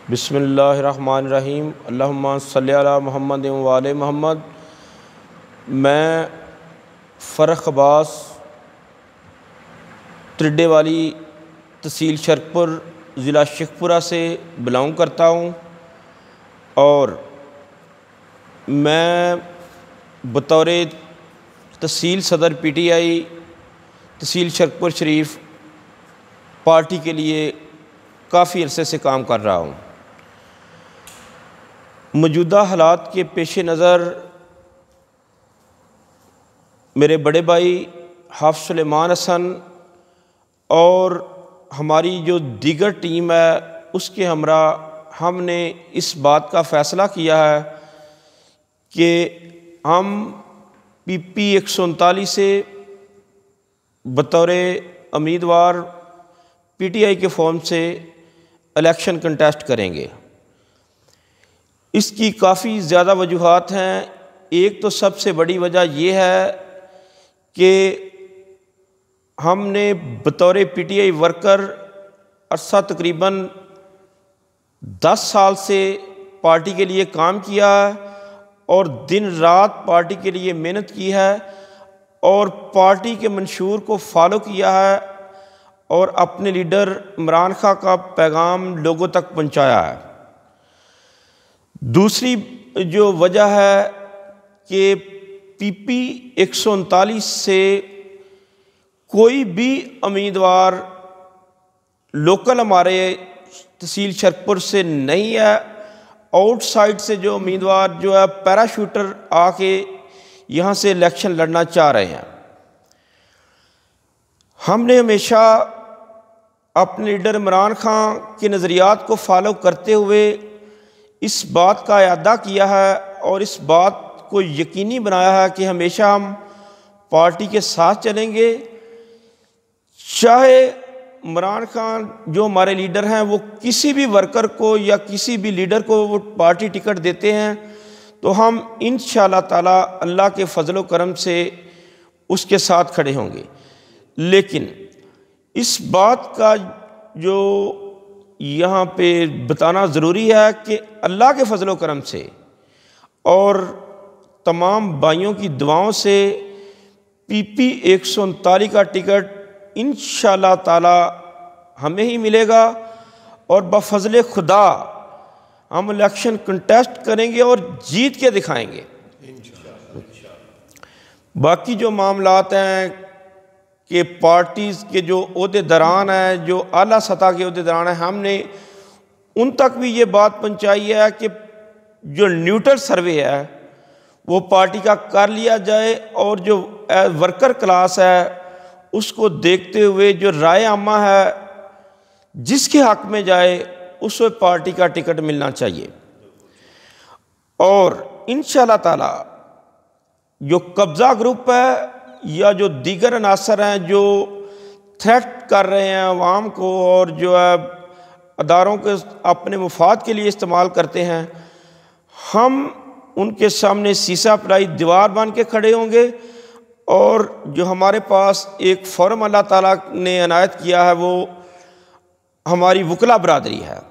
बिस्मिल्लाहिर्रहमानिर्रहीम अल्लाहुम्मा सल्ली अला मुहम्मद व आले मुहम्मद। मैं फ़र्रुख अब्बास त्रिड्डे वाली तहसील शरकपुर ज़िला शेखपुरा से बिलोंग करता हूँ और मैं बतौर तहसील सदर PTI तहसील शरकपुर शरीफ पार्टी के लिए काफ़ी अरसे से काम कर रहा हूँ। मौजूदा हालात के पेश नज़र मेरे बड़े भाई हाफ़िज़ सुलेमान हसन और हमारी जो दीगर टीम है उसके हमरा हमने इस बात का फ़ैसला किया है कि हम PP 139 से बतौर उम्मीदवार PTI के फॉर्म से इलेक्शन कंटेस्ट करेंगे। इसकी काफ़ी ज़्यादा वजूहात हैं। एक तो सबसे बड़ी वजह यह है कि हमने बतौर PTI वर्कर अरसा तकरीबन 10 साल से पार्टी के लिए काम किया है और दिन रात पार्टी के लिए मेहनत की है और पार्टी के मंशूर को फॉलो किया है और अपने लीडर इमरान खां का पैगाम लोगों तक पहुंचाया है। दूसरी जो वजह है कि PP 139 से कोई भी उम्मीदवार लोकल हमारे तहसील शरकपुर से नहीं है। आउटसाइड से जो उम्मीदवार जो है पैराशूटर आके यहाँ से इलेक्शन लड़ना चाह रहे हैं। हमने हमेशा अपने लीडर इमरान खां के नज़रियात को फॉलो करते हुए इस बात का इरादा किया है और इस बात को यकीनी बनाया है कि हमेशा हम पार्टी के साथ चलेंगे। चाहे इमरान खान जो हमारे लीडर हैं वो किसी भी वर्कर को या किसी भी लीडर को वो पार्टी टिकट देते हैं तो हम इंशाअल्लाह ताला अल्लाह के फजल व करम से उसके साथ खड़े होंगे। लेकिन इस बात का जो यहाँ पे बताना ज़रूरी है कि अल्लाह के फजल व करम से और तमाम भाइयों की दुआओं से PP 139 का टिकट इंशाअल्लाह ताला हमें ही मिलेगा और बफज़ल खुदा हम इलेक्शन कंटेस्ट करेंगे और जीत के दिखाएंगे। बाकी जो मामलात हैं कि पार्टीज़ के जो ओहदेदारान हैं, जो आला सतह के ओहदेदारान हैं, हमने उन तक भी ये बात पहुंचाई है कि जो न्यूट्रल सर्वे है वो पार्टी का कर लिया जाए और जो वर्कर क्लास है उसको देखते हुए जो राय आमा है जिसके हक में जाए उसको पार्टी का टिकट मिलना चाहिए। और इंशाअल्लाह ताला जो कब्ज़ा ग्रुप है या जो दीगर अनासर हैं जो थ्रेट कर रहे हैं अवाम को और जो है अदारों के अपने मुफाद के लिए इस्तेमाल करते हैं, हम उनके सामने सीसा पराई दीवार बन के खड़े होंगे। और जो हमारे पास एक फॉर्म अल्लाह ताला ने अनायत किया है वो हमारी वकला बरादरी है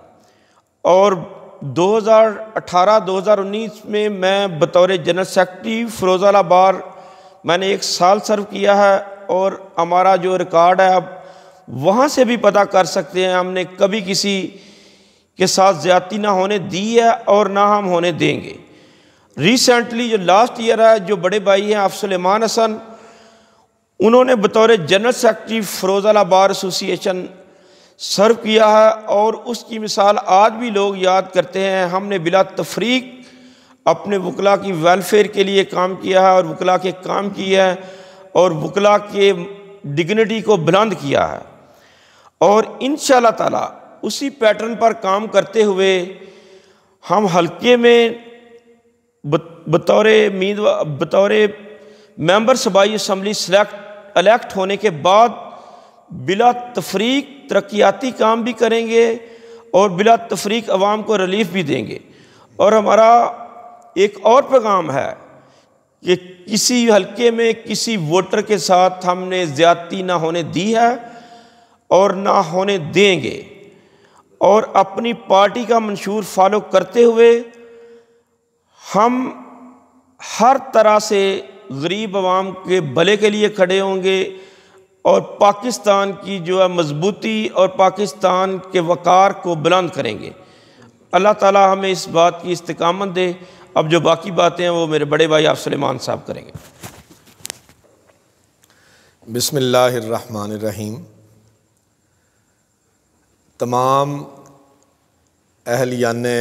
और 2018-2019 में मैं बतौर जनरल सेक्रेटरी फ़िरोज़ाबाद बार मैंने 1 साल सर्व किया है और हमारा जो रिकॉर्ड है अब वहाँ से भी पता कर सकते हैं। हमने कभी किसी के साथ ज़्यादती ना होने दी है और ना हम होने देंगे। रिसेंटली जो लास्ट ईयर है जो बड़े भाई हैं हाफ़िज़ सुलेमान हसन, उन्होंने बतौर general secretary Firozabad bar association serve किया है और उसकी मिसाल आज भी लोग याद करते हैं। हमने बिला तफरीक अपने वकला की वेलफेयर के लिए काम किया है और वकला के काम किया है और वकला के डिग्निटी को बुलंद किया है और इंशाअल्लाह ताला उसी पैटर्न पर काम करते हुए हम हल्के में बतौर मेंबर सूबाई असम्बली इलेक्ट होने के बाद बिला तफरीक तरक्याती काम भी करेंगे और बिला तफरीक अवाम को रिलीफ भी देंगे। और हमारा एक और पैगाम है कि किसी हल्के में किसी वोटर के साथ हमने ज़्यादती ना होने दी है और ना होने देंगे। और अपनी पार्टी का मंशूर फॉलो करते हुए हम हर तरह से गरीब आवाम के भले के लिए खड़े होंगे और पाकिस्तान की जो है मजबूती और पाकिस्तान के वक़ार को बुलंद करेंगे। अल्लाह ताला हमें इस बात की इस्तिकामत दे। अब जो बाकी बातें हैं वो मेरे बड़े भाई आप सुलेमान साहब करेंगे। बिस्मिल्लाहिर्रहमानिर्रहीम। तमाम अहलियाने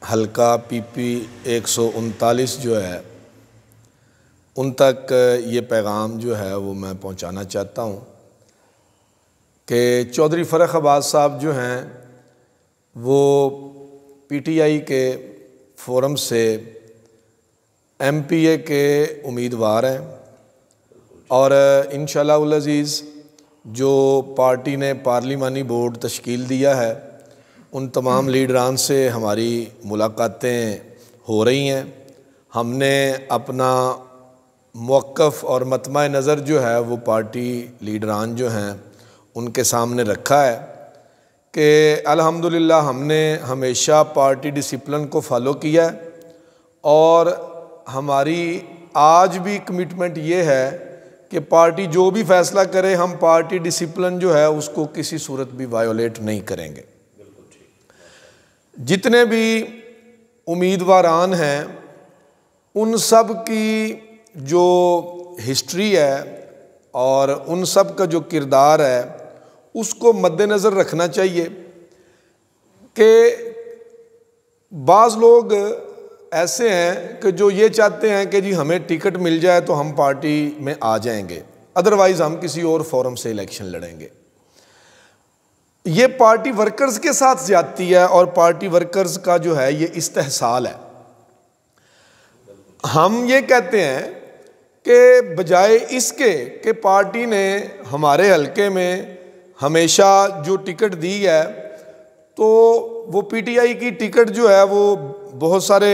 हल्का PP 139 जो है उन तक ये पैगाम जो है वो मैं पहुंचाना चाहता हूं कि चौधरी फ़रख अब्बास साहब जो हैं वो PTI के फोरम से MPA के उम्मीदवार हैं और इंशाअल्लाह उल अज़ीज़ जो पार्टी ने पार्लिमानी बोर्ड तश्कील दिया है उन तमाम लीडरान से हमारी मुलाकातें हो रही हैं। हमने अपना मौक़िफ़ और मतमा नज़र जो है वो पार्टी लीडरान जो हैं उनके सामने रखा है कि अल्हम्दुलिल्लाह हमने हमेशा पार्टी डिसिप्लिन को फॉलो किया है और हमारी आज भी कमिटमेंट ये है कि पार्टी जो भी फ़ैसला करे हम पार्टी डिसिप्लिन जो है उसको किसी सूरत भी वायोलेट नहीं करेंगे। जितने भी उम्मीदवारान हैं उन सब की जो हिस्ट्री है और उन सब का जो किरदार है उसको मद्देनज़र रखना चाहिए कि बाज़ लोग ऐसे हैं कि जो ये चाहते हैं कि जी हमें टिकट मिल जाए तो हम पार्टी में आ जाएंगे, अदरवाइज़ हम किसी और फोरम से इलेक्शन लड़ेंगे। ये पार्टी वर्कर्स के साथ ज़्यादती है और पार्टी वर्कर्स का जो है ये इस्तेहसाल है। हम ये कहते हैं कि बजाय इसके कि पार्टी ने हमारे हलके में हमेशा जो टिकट दी है तो वो PTI की टिकट जो है वो बहुत सारे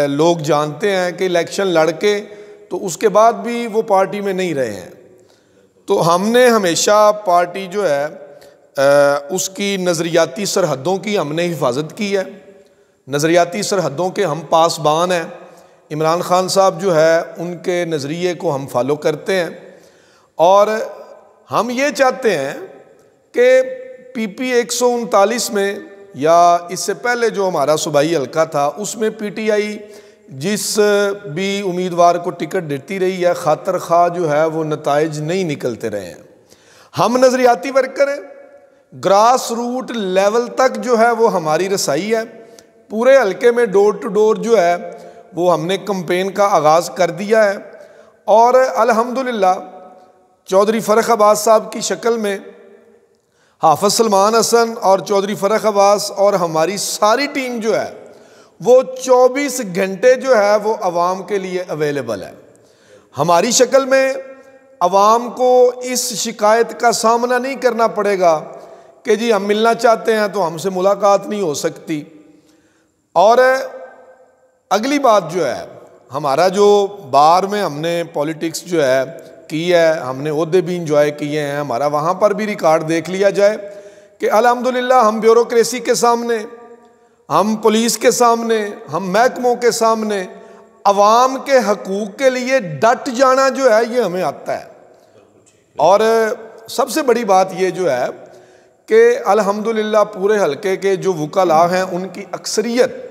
लोग जानते हैं कि इलेक्शन लड़के तो उसके बाद भी वो पार्टी में नहीं रहे हैं। तो हमने हमेशा पार्टी जो है उसकी नज़रियाती सरहदों की हमने हिफाजत की है। नज़रियाती सरहदों के हम पासबान हैं। इमरान खान साहब जो है उनके नज़रिए को हम फॉलो करते हैं और हम ये चाहते हैं कि PP 139 में या इससे पहले जो हमारा सूबाई हल्का था उसमें PTI जिस भी उम्मीदवार को टिकट देती रही है खातर खा जो है वो नताइज नहीं निकलते रहे हैं। हम नज़रियाती वर्कर हैं, ग्रास रूट लेवल तक जो है वो हमारी रसाई है। पूरे हल्के में डोर टू डोर जो है वो हमने कैंपेन का आगाज़ कर दिया है और अल्हम्दुलिल्लाह चौधरी फ़रख अब्बास साहब की शक्ल में हाफ़िज़ सलमान हसन और चौधरी फ़रख अब्बास और हमारी सारी टीम जो है वो 24 घंटे जो है वो आवाम के लिए अवेलेबल है। हमारी शक्ल में आवाम को इस शिकायत का सामना नहीं करना पड़ेगा कि जी हम मिलना चाहते हैं तो हमसे मुलाकात नहीं हो सकती। और अगली बात जो है हमारा जो बार में हमने पॉलिटिक्स जो है की है, हमने ओहदे भी इंजॉय किए हैं, हमारा वहाँ पर भी रिकॉर्ड देख लिया जाए कि अल्हम्दुलिल्लाह हम ब्यूरोक्रेसी के सामने, हम पुलिस के सामने, हम महकमों के सामने अवाम के हकूक़ के लिए डट जाना जो है ये हमें आता है। और सबसे बड़ी बात ये जो है कि अल्हम्दुलिल्लाह पूरे हलके के जो वुकला हैं उनकी अक्सरियत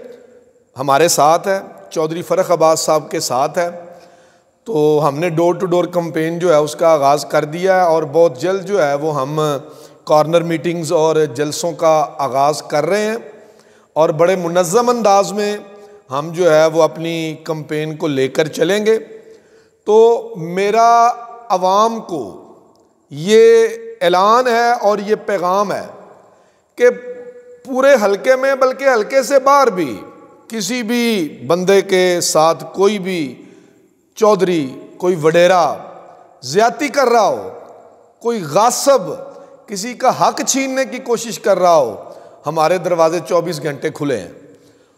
हमारे साथ है, चौधरी फ़रख अब्बास साहब के साथ है। तो हमने डोर टू डोर कैंपेन जो है उसका आगाज़ कर दिया है और बहुत जल्द जो है वो हम कॉर्नर मीटिंग्स और जलसों का आगाज़ कर रहे हैं और बड़े मुनज़्ज़म अंदाज में हम जो है वो अपनी कैंपेन को लेकर चलेंगे। तो मेरा आवाम को ये ऐलान है और ये पैगाम है कि पूरे हलके में बल्कि हलके से बाहर भी किसी भी बंदे के साथ कोई भी चौधरी, कोई वडेरा ज़्यादती कर रहा हो, कोई गासिब किसी का हक छीनने की कोशिश कर रहा हो, हमारे दरवाजे 24 घंटे खुले हैं।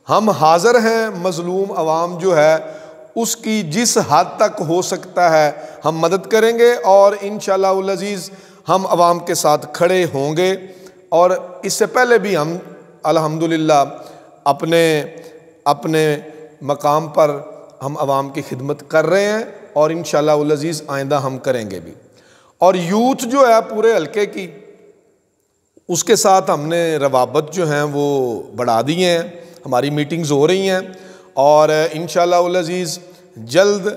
हम हाज़िर हैं, मज़लूम आवाम जो है उसकी जिस हद तक हो सकता है हम मदद करेंगे और इंशाअल्लाह उल अज़ीज़ हम आवाम के साथ खड़े होंगे। और इससे पहले भी हम अल्हम्दुलिल्लाह अपने अपने मकाम पर हम आवाम की खिदमत कर रहे हैं और इंशाअल्लाह उल अज़ीज़ आइंदा हम करेंगे भी। और यूथ जो है पूरे हल्के की, उसके साथ हमने रवाबत जो हैं वो बढ़ा दिए हैं, हमारी मीटिंग्स हो रही हैं और इंशाअल्लाह उल अज़ीज़ जल्द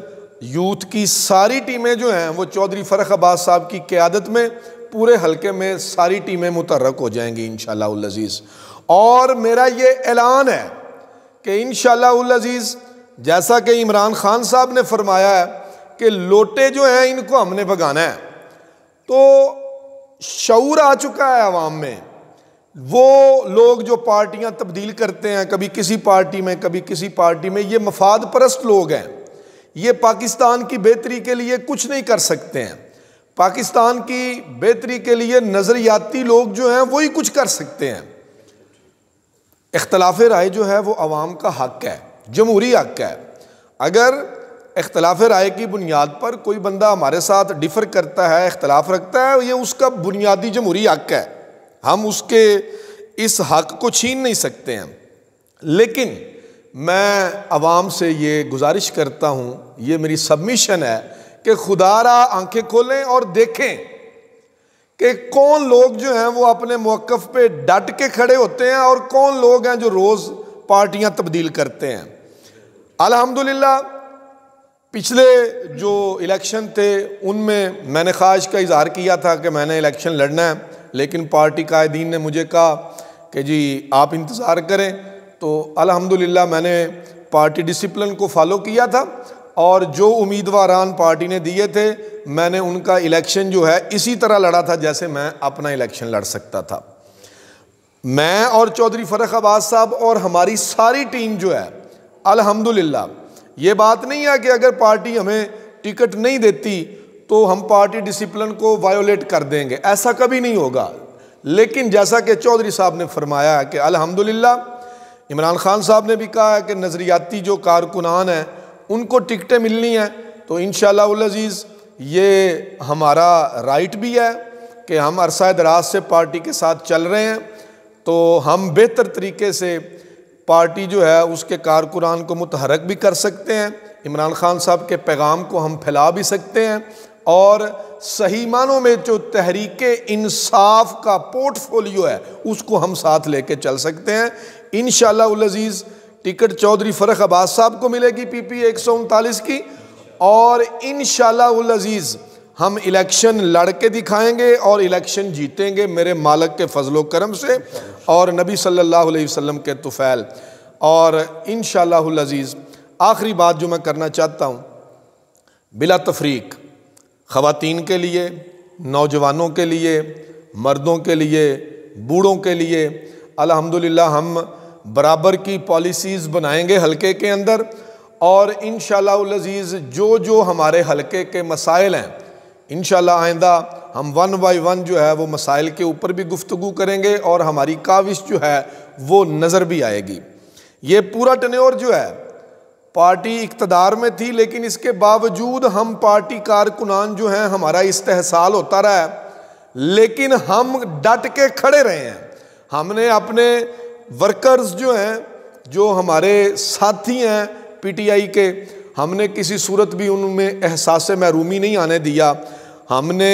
यूथ की सारी टीमें जो हैं वो चौधरी फ़रख अब्बास साहब की क़यादत में पूरे हल्के में सारी टीमें मुतहर्रक हो जाएंगी इंशाअल्लाह उल अज़ीज़। और मेरा ये ऐलान है कि इंशाअल्लाह उल अज़ीज़ जैसा कि इमरान खान साहब ने फरमाया है कि लोटे जो हैं इनको हमने भगाना है, तो शऊर आ चुका है आवाम में। वो लोग जो पार्टियां तब्दील करते हैं, कभी किसी पार्टी में कभी किसी पार्टी में, ये मफाद परस्त लोग हैं। ये पाकिस्तान की बेहतरी के लिए कुछ नहीं कर सकते हैं। पाकिस्तान की बेहतरी के लिए नज़रियाती लोग जो हैं वही कुछ कर सकते हैं। इख्तलाफ राय जो है वो अवाम का हक है, जमहूरी हक है। अगर इख्तलाफ राय की बुनियाद पर कोई बंदा हमारे साथ डिफ़र करता है, इख्तलाफ रखता है, ये उसका बुनियादी जमहूरी हक है, हम उसके इस हक को छीन नहीं सकते हैं। लेकिन मैं अवाम से ये गुजारिश करता हूँ, ये मेरी सबमिशन है कि खुदारा आंखें खोलें और देखें कि कौन लोग जो हैं वो अपने मौक़िफ़ पे डट के खड़े होते हैं और कौन लोग हैं जो रोज़ पार्टियां तब्दील करते हैं। अल्हम्दुलिल्लाह पिछले जो इलेक्शन थे उनमें मैंने ख्वाहिश का इज़हार किया था कि मैंने इलेक्शन लड़ना है, लेकिन पार्टी कायदीन ने मुझे कहा कि जी आप इंतज़ार करें। तो अल्हम्दुलिल्लाह मैंने पार्टी डिसिप्लिन को फॉलो किया था और जो उम्मीदवारान पार्टी ने दिए थे मैंने उनका इलेक्शन जो है इसी तरह लड़ा था जैसे मैं अपना इलेक्शन लड़ सकता था। मैं और चौधरी फ़रख अब्बास साहब और हमारी सारी टीम जो है अल्हम्दुलिल्लाह, ये बात नहीं है कि अगर पार्टी हमें टिकट नहीं देती तो हम पार्टी डिसिप्लिन को वायोलेट कर देंगे, ऐसा कभी नहीं होगा। लेकिन जैसा कि चौधरी साहब ने फरमाया है कि अल्हम्दुलिल्लाह, इमरान खान साहब ने भी कहा है कि नज़रियाती जो कारकुनान हैं उनको टिकटें मिलनी हैं, तो इंशाअल्लाह उल अज़ीज़ ये हमारा राइट भी है कि हम अरसा दराज से पार्टी के साथ चल रहे हैं, तो हम बेहतर तरीके से पार्टी जो है उसके कारकुनान को मुतहरक भी कर सकते हैं, इमरान खान साहब के पैगाम को हम फैला भी सकते हैं और सही मानों में जो तहरीके इंसाफ का पोर्टफोलियो है उसको हम साथ लेके चल सकते हैं। इंशाअल्लाह उल अज़ीज़ टिकट चौधरी फ़रख अब्बास साहब को मिलेगी PP 139 की और इंशाअल्लाह उल अज़ीज़ हम इलेक्शन लड़ के दिखाएंगे और इलेक्शन जीतेंगे मेरे मालिक के फजलो करम से और नबी सल्लल्लाहु अलैहि वसल्लम के तुफ़ैल। और इंशाअल्लाह उल अज़ीज़ आखिरी बात जो मैं करना चाहता हूँ, बिला तफरीक ख़वातीन के लिए, नौजवानों के लिए, मर्दों के लिए, बूढ़ों के लिए अल्हम्दुलिल्लाह हम बराबर की पॉलिसीज़ बनाएंगे हलके के अंदर और इंशाअल्लाह उल अज़ीज़ जो जो हमारे हलके के मसाइल हैं इंशाअल्लाह आइंदा हम 1 बाय 1 जो है वो मसाइल के ऊपर भी गुफ्तगू करेंगे और हमारी काविश जो है वो नज़र भी आएगी। ये पूरा टन्योर जो है पार्टी इक़्तिदार में थी, लेकिन इसके बावजूद हम पार्टी कारकुनान जो हैं हमारा इस्तेहसाल होता रहा है, लेकिन हम डट के खड़े रहे हैं। हमने अपने वर्कर्स जो हैं, जो हमारे साथी हैं PTI के, हमने किसी सूरत भी उनमें एहसास महरूमी नहीं आने दिया। हमने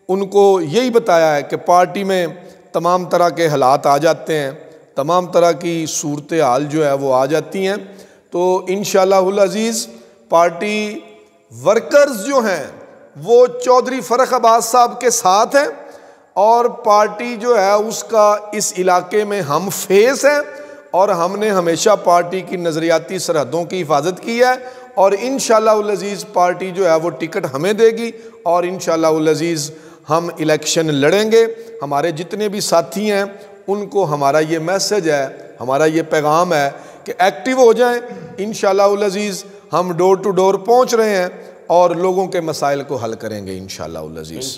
उनको यही बताया है कि पार्टी में तमाम तरह के हालात आ जाते हैं, तमाम तरह की सूरत हाल जो है वो आ जाती हैं, तो इंशाअल्लाह उल अज़ीज़ पार्टी वर्कर्स जो हैं वो चौधरी फ़रख अब्बास साहब के साथ हैं और पार्टी जो है उसका इस इलाके में हम फेस हैं और हमने हमेशा पार्टी की नज़रियाती सरहदों की हिफाजत की है और इंशाअल्लाह उल अज़ीज़ पार्टी जो है वो टिकट हमें देगी और इंशाअल्लाह उल अज़ीज़ हम इलेक्शन लड़ेंगे। हमारे जितने भी साथी हैं उनको हमारा ये मैसेज है, हमारा ये पैगाम है कि एक्टिव हो जाएं। इंशाअल्लाह उल अज़ीज़ हम डोर टू डोर पहुँच रहे हैं और लोगों के मसाइल को हल करेंगे इंशाअल्लाह उल अज़ीज़।